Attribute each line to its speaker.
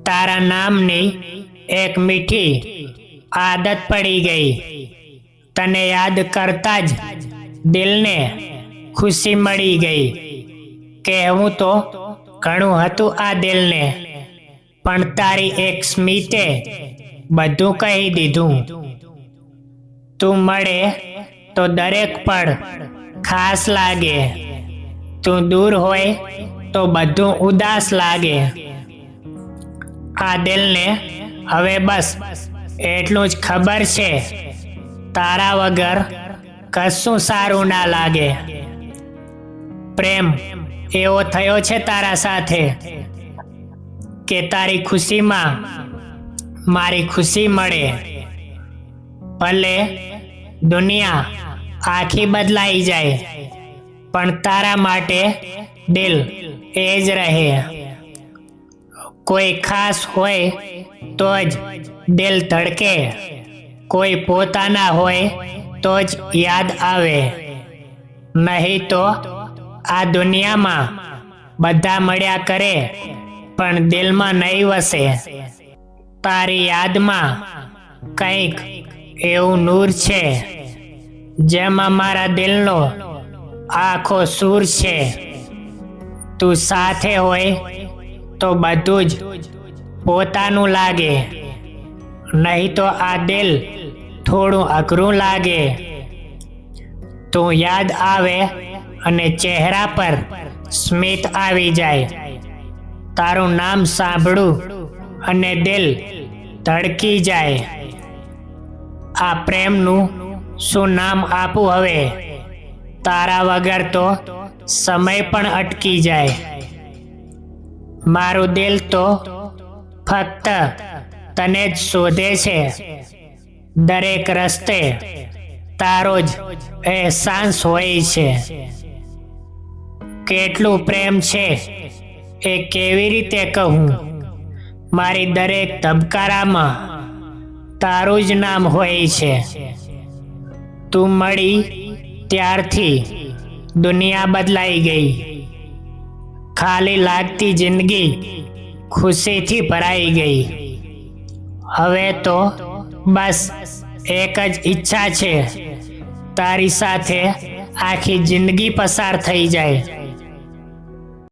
Speaker 1: તારા નામની એક મીઠી આદત પડી ગઈ. તને યાદ કરતા જ દિલને ખુશી મળી ગઈ. કહેવું તો ઘણું હતું આ દિલને, પણ તારી એક સ્મિતે બધું કહી દીધું. તું મળે તો દરેક પળ ખાસ લાગે, તું દૂર હોય તો બધું ઉદાસ લાગે. આ દિલને હવે બસ એટલું જ ખબર છે, તારા વગર કશું સારું ના લાગે. પ્રેમ એવો થયો છે તારા સાથે કે તારી ખુશીમાં મારી ખુશી મળે. ભલે દુનિયા આખી બદલાઈ જાય, પણ તારા માટે દિલ એ જ રહે. કોઈ ખાસ હોય તો જ દિલ ધડકે, કોઈ પોતાના હોય તો જ યાદ આવે. નહીં તો આ દુનિયામાં બધા મળ્યા કરે પણ દિલમાં નહીં વસે. તારી યાદમાં કંઈક એવું નૂર છે જેમાં મારા દિલનો આખો સૂર છે. તું સાથે હોય તો બધું જ પોતાનું લાગે, નહીં તો આ દિલ થોડું અઘરું લાગે. તું યાદ આવે અને ચહેરા પર સ્મિત આવી જાય. તારું નામ સાંભળું અને દિલ ધડકી જાય. આ પ્રેમનું શું નામ આપું હવે? તારા વગર તો સમય પણ અટકી જાય. મારું દિલ તો ફક્ત તને જ શોધે છે. દરેક રસ્તે તારો જ અહેસાસ હોય છે. કેટલું પ્રેમ છે એ કેવી રીતે કહું? મારી દરેક ધબકારામાં તારું જ નામ હોય છે. તું મળી ત્યારથી દુનિયા બદલાઈ ગઈ. ખાલી લાગતી જિંદગી ખુશીથી ભરાઈ ગઈ. હવે તો બસ એક જ ઈચ્છા છે, તારી સાથે આખી જિંદગી પસાર થઈ જાય.